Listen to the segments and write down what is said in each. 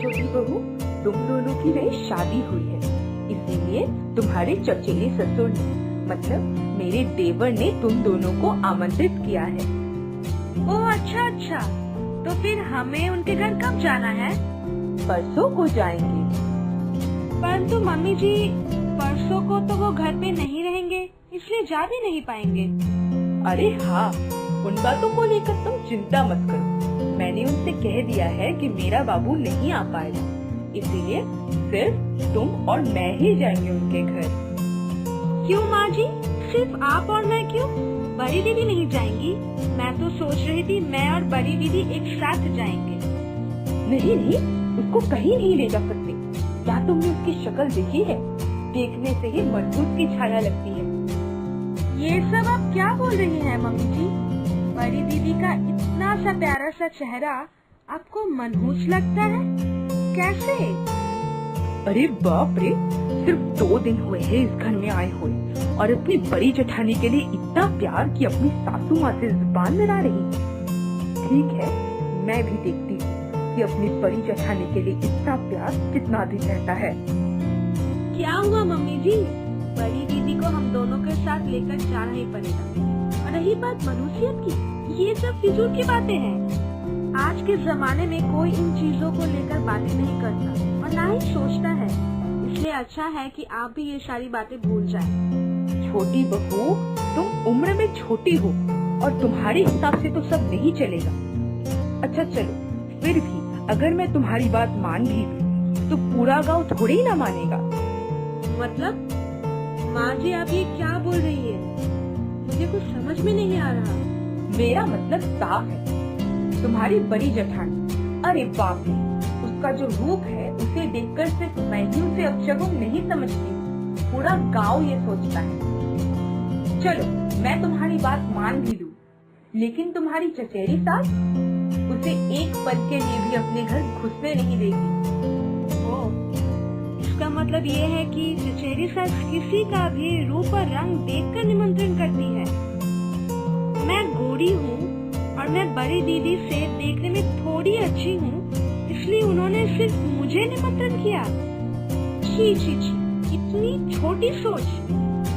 छोटी बहू, तुम दोनों की नई शादी हुई है, इसीलिए तुम्हारे चचेरे ससुर ने, मतलब मेरे देवर ने तुम दोनों को आमंत्रित किया है। ओह अच्छा, तो फिर हमें उनके घर कब जाना है? परसों को जाएंगे। परंतु मम्मी जी, परसों को तो वो घर पे नहीं रहेंगे, इसलिए जा भी नहीं पाएंगे। अरे हाँ, उन बातों को लेकर तुम चिंता मत करो। मैंने उनसे कह दिया है कि मेरा बाबू नहीं आ पाएगा, इसीलिए सिर्फ तुम और मैं ही जाएंगे उनके घर। क्यों माँ जी, सिर्फ आप और मैं क्यों? बड़ी दीदी नहीं जाएंगी? मैं तो सोच रही थी मैं और बड़ी दीदी एक साथ जाएंगे। नहीं, उसको कहीं नहीं ले जा सकते। क्या तुमने उसकी शक्ल देखी है? देखने से ही मनहूस की छाया लगती है। ये सब आप क्या बोल रही हैं मम्मी जी? बड़ी दीदी का इतना सा प्यारा सा चेहरा आपको मनहूस लगता है? कैसे? अरे बाप रे, सिर्फ 2 दिन हुए हैं इस घर में आए हुए और अपनी बड़ी जेठानी के लिए इतना प्यार कि अपनी सासू माँ से जुबान लड़ा रही। ठीक है, मैं भी देखती हूँ कि अपनी बड़ी जेठानी के लिए इतना प्यार कितना दिन रहता है। क्या हुआ मम्मी जी? बड़ी दीदी को हम दोनों के साथ लेकर जाना ही पड़ेगा। और रही बात मनुष्यत की, ये सब फिजूल की बातें हैं। आज के जमाने में कोई इन चीजों को लेकर बातें नहीं करता और ना ही सोचता है, इसलिए अच्छा है कि आप भी ये सारी बातें भूल जाएं। छोटी बहू, तुम उम्र में छोटी हो और तुम्हारे हिसाब से तो सब नहीं चलेगा। अच्छा चलो, फिर भी अगर मैं तुम्हारी बात मान भी तो पूरा गांव थोड़ी ही ना मानेगा। मतलब माँ जी, आप ये क्या बोल रही है? मुझे कुछ समझ में नहीं आ रहा। मेरा मतलब साफ है। तुम्हारी बड़ी जेठानी, अरे बाप रे, उसका जो रूप है उसे देखकर सिर्फ मैं ही उसे अपशगुन नहीं समझती, पूरा गांव ये सोचता है। चलो, मैं तुम्हारी बात मान भी लूं, लेकिन तुम्हारी चचेरी सास उसे एक पल के लिए भी अपने घर घुसने नहीं देगी। इसका मतलब ये है कि चचेरी सास किसी का भी रूप और रंग देखकर निमंत्रण करती है। मैं गोरी हूँ और मैं बड़ी दीदी से देखने में थोड़ी अच्छी हूँ, इसलिए उन्होंने सिर्फ मुझे निमंत्रण किया। छी, इतनी छोटी सोच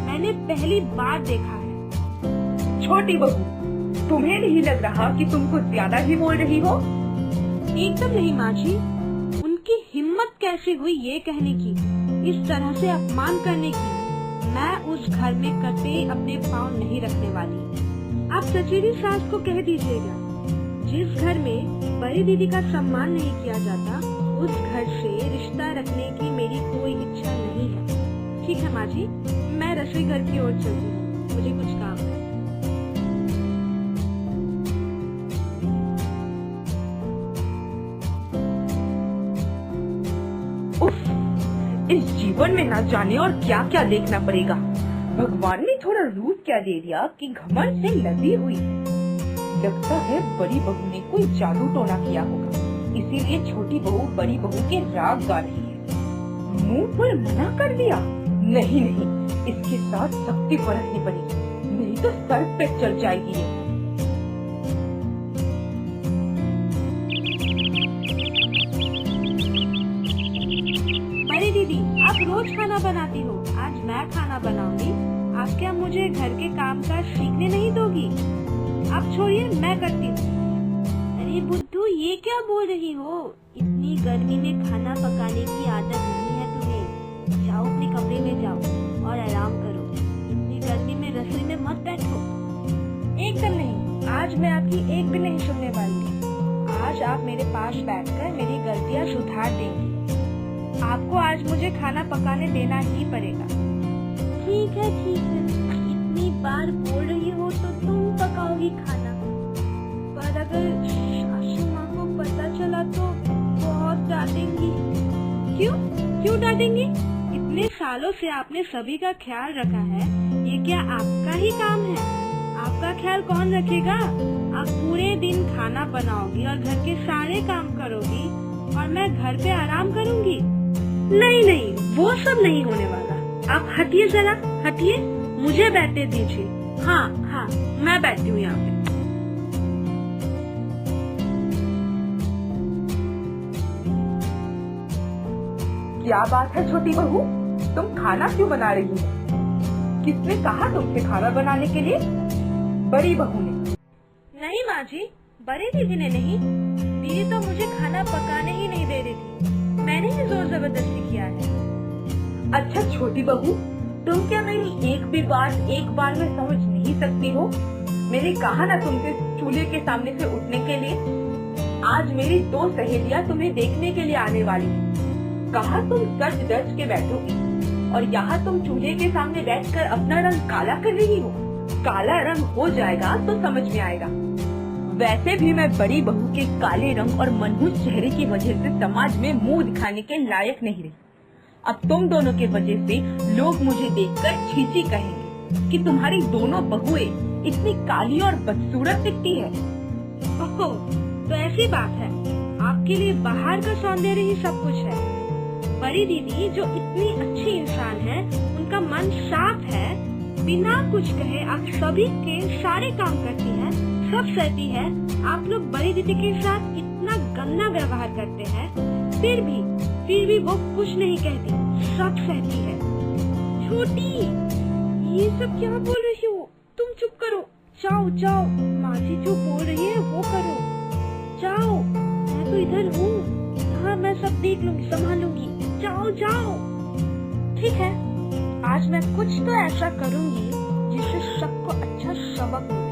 मैंने पहली बार देखा है। छोटी बहू, तुम्हें नहीं लग रहा कि तुम कुछ ज्यादा ही बोल रही हो? एकदम नहीं माँ जी, उनकी हिम्मत कैसे हुई ये कहने की, इस तरह से अपमान करने की। मैं उस घर में कभी अपने पाँव नहीं रखने वाली। आप चचेरी सास को कह दीजिएगा, जिस घर में बड़ी दीदी का सम्मान नहीं किया जाता, उस घर से रिश्ता रखने की मेरी कोई इच्छा नहीं है। ठीक है माँ जी, मैं रसोई घर की ओर चलती हूँ, मुझे कुछ काम है। इस जीवन में ना जाने और क्या क्या देखना पड़ेगा। भगवान ने थोड़ा रूप क्या दे दिया कि घमंड से लदी हुई। लगता है बड़ी बहू ने कोई जादू टोना किया होगा, इसीलिए छोटी बहू बड़ी बहू के राग गा रही है। मुंह पर मना कर दिया? नहीं, इसके साथ सख्ती बरतनी पड़ेगी, नहीं तो सर पे चढ़ जाएगी ये। दीदी, आप रोज खाना बनाती हो, आज मैं खाना बनाऊंगी। आप क्या मुझे घर के काम काज सीखने नहीं दोगी? आप छोड़िए, मैं करती हूँ। अरे बुद्धू, ये क्या बोल रही हो? इतनी गर्मी में खाना पकाने की आदत नहीं है तुम्हें। जाओ अपने कमरे में जाओ और आराम करो। इतनी गर्मी में रसोई में मत बैठो। एकदम नहीं, आज मैं आपकी एक भी नहीं सुनने वाली। आज आप मेरे पास बैठकर मेरी गलतियाँ सुधार देंगी। आपको आज मुझे खाना पकाने देना ही पड़ेगा। ठीक है, इतनी बार बोल रही हो तो तुम पकाओगी खाना, पर अगर सासू माँ को पता चला तो बहुत डांटेंगी। क्यों डांटेंगी? इतने सालों से आपने सभी का ख्याल रखा है, ये क्या आपका ही काम है? आपका ख्याल कौन रखेगा? आप पूरे दिन खाना बनाओगी और घर के सारे काम करोगी और मैं घर पे आराम करूंगी। नहीं, वो सब नहीं होने वाला। आप हटिए जरा, हटिए, मुझे बैठने दीजिए। हाँ, मैं बैठती हूँ यहाँ पे। क्या बात है छोटी बहू, तुम खाना क्यों बना रही हो? किसने कहा तुमसे खाना बनाने के लिए? बड़ी बहू ने। नहीं माँ जी, बड़ी दीदी ने नहीं। दीदी तो मुझे खाना पकाने ही नहीं दे रही थी, मैंने ही जोर जबरदस्ती किया है। अच्छा छोटी बहू, तुम क्या मेरी एक भी बात एक बार में समझ नहीं सकती हो? मैंने कहा ना तुमसे चूल्हे के सामने से उठने के लिए। आज मेरी 2 सहेलियां तुम्हें देखने के लिए आने वाली हैं। कहा तुम सच दर्ज के बैठोगी और यहाँ तुम चूल्हे के सामने बैठकर अपना रंग काला कर रही हो। काला रंग हो जाएगा तो समझ में आएगा। वैसे भी मैं बड़ी बहू के काले रंग और मनहूस चेहरे की वजह से समाज में मुंह दिखाने के लायक नहीं रही। अब तुम दोनों के वजह से लोग मुझे देखकर छीछी कहेंगे कि तुम्हारी दोनों बहुएं इतनी काली और बदसूरत दिखती है। ओह, तो ऐसी बात है, आपके लिए बाहर का सौंदर्य ही सब कुछ है। बड़ी दीदी जो इतनी अच्छी इंसान है, उनका मन साफ है, बिना कुछ कहे आप सभी के सारे काम करती है, सब सहती है। आप लोग बड़ी दीदी के साथ इतना गंदा व्यवहार करते हैं, फिर भी वो कुछ नहीं कहती, सब सहती है। छोटी, ये सब क्या बोल रही हो? तुम चुप करो, जाओ जाओ, माँ जी जो बोल रही है वो करो, जाओ, मैं तो इधर हूँ। हाँ, मैं सब देख लूंगी, संभाल लूंगी, जाओ जाओ। ठीक है, आज मैं कुछ तो ऐसा करूंगी जिससे सबको अच्छा सबक मिले।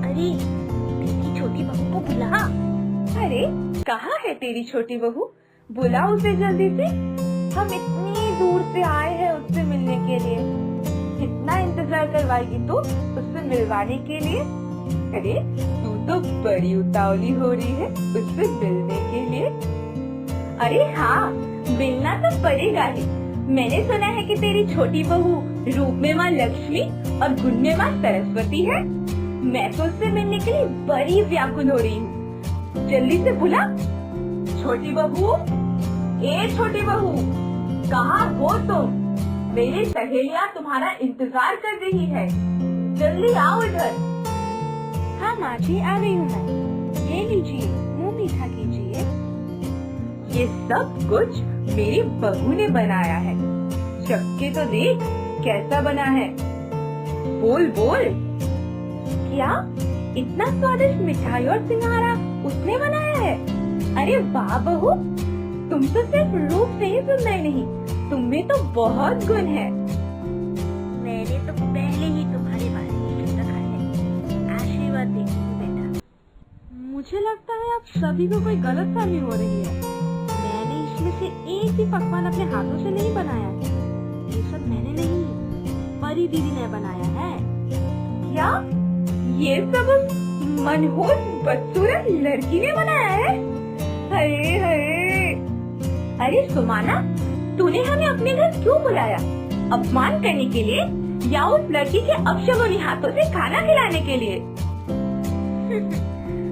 अरे दीदी छोटी बहू को बुला। अरे कहाँ है तेरी छोटी बहू? बुला उसे जल्दी से। हम इतनी दूर से आए हैं उससे मिलने के लिए। कितना इंतजार करवाएगी तू उससे मिलवाने के लिए? अरे तू तो बड़ी उतावली हो रही है उससे मिलने के लिए। अरे हाँ, मिलना तो पड़ेगा ही। मैंने सुना है कि तेरी छोटी बहू रूप में माँ लक्ष्मी और गुण में माँ सरस्वती है। मैं तो उससे मिलने के लिए बड़ी व्याकुल हो रही हूँ। जल्दी से बुला। छोटी बहू, ए छोटी बहू, कहाँ हो तुम? मेरी सहेलियाँ तुम्हारा इंतजार कर रही है, जल्दी आओ इधर। हाँ माँ जी, आ रही हूँ मैं। ये लीजिए, मुँह मीठा कीजिए। ये सब कुछ मेरी बहू ने बनाया है। चख के तो देख कैसा बना है। बोल बोल। क्या इतना स्वादिष्ट मिठाई और सिंघारा उसने बनाया है? अरे वाह बहू, तुम तो सिर्फ रूप से ही सुंदर नहीं, तुम्हें तो बहुत गुण है। मैंने तो पहले ही तुम्हारे बारे में सुन रखा है। आशीर्वाद देती बेटा। मुझे लगता है आप सभी को कोई गलतफहमी हो रही है। मैंने इसमें से एक भी पकवान अपने हाथों से नहीं बनाया है। ये सब मैंने नहीं, परी दीदी ने बनाया है। क्या ये सब उस मनहूस बदसूरत लड़की ने बनाया है? अरे अरे अरे सुमाना, तूने हमें अपने घर क्यों बुलाया? अपमान करने के लिए या उस लड़की के अपशगुनी हाथों से खाना खिलाने के लिए?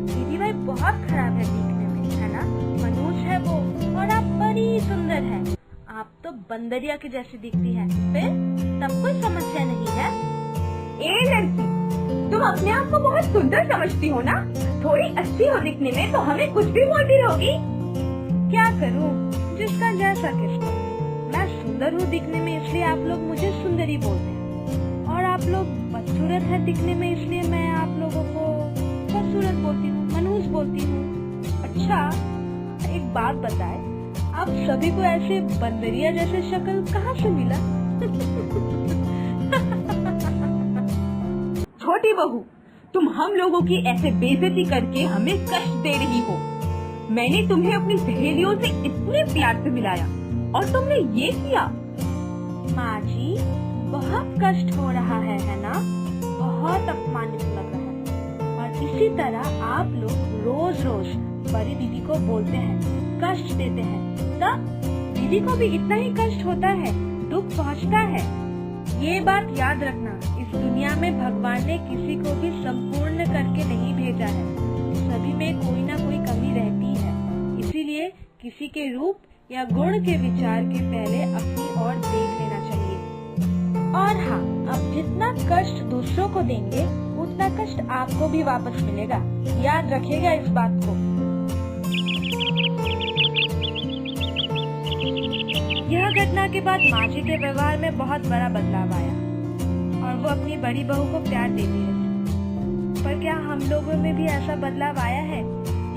दीदी भाई बहुत खराब है दिखने में, है ना? मनोज है वो और आप बड़ी सुंदर है। आप तो बंदरिया के जैसी दिखती है, फिर तब कोई समस्या नहीं है। ए लड़की, तुम अपने आप को बहुत सुंदर समझती हो ना? थोड़ी अच्छी हो दिखने में तो हमें कुछ भी बोलती रहोगी। क्या करूं, जिसका जैसा किस्मत। मैं सुंदर हूँ दिखने में, इसलिए आप लोग मुझे सुंदरी बोलते हैं, और आप लोग बदसूरत है दिखने में, इसलिए मैं आप लोगों को बदसूरत बोलती हूँ, मनहूस बोलती हूँ। अच्छा, एक बात बताए, आप सभी को ऐसे बंदरिया जैसे शक्ल कहाँ से मिला? छोटी बहू, तुम हम लोगों की ऐसे बेइज्जती करके हमें कष्ट दे रही हो। मैंने तुम्हें अपनी सहेलियों से इतने प्यार से मिलाया और तुमने ये किया। माँ जी, बहुत कष्ट हो रहा है ना? बहुत अपमानित लग रहा है। और इसी तरह आप लोग रोज रोज बड़ी दीदी को बोलते हैं, कष्ट देते हैं, तब दीदी को भी इतना ही कष्ट होता है, दुख पहुँचता है। ये बात याद रखना, इस दुनिया में भगवान ने किसी को भी संपूर्ण करके नहीं भेजा है। सभी में कोई ना कोई कमी रहती है, इसीलिए किसी के रूप या गुण के विचार के पहले अपनी ओर देख लेना चाहिए। और हाँ, अब जितना कष्ट दूसरों को देंगे उतना कष्ट आपको भी वापस मिलेगा। याद रखिएगा इस बात को। यह घटना के बाद माँ जी के व्यवहार में बहुत बड़ा बदलाव आया और वो अपनी बड़ी बहू को प्यार देती है। पर क्या हम लोगों में भी ऐसा बदलाव आया है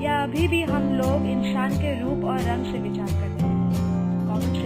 या अभी भी हम लोग इंसान के रूप और रंग से विचार करते हैं? कमेंट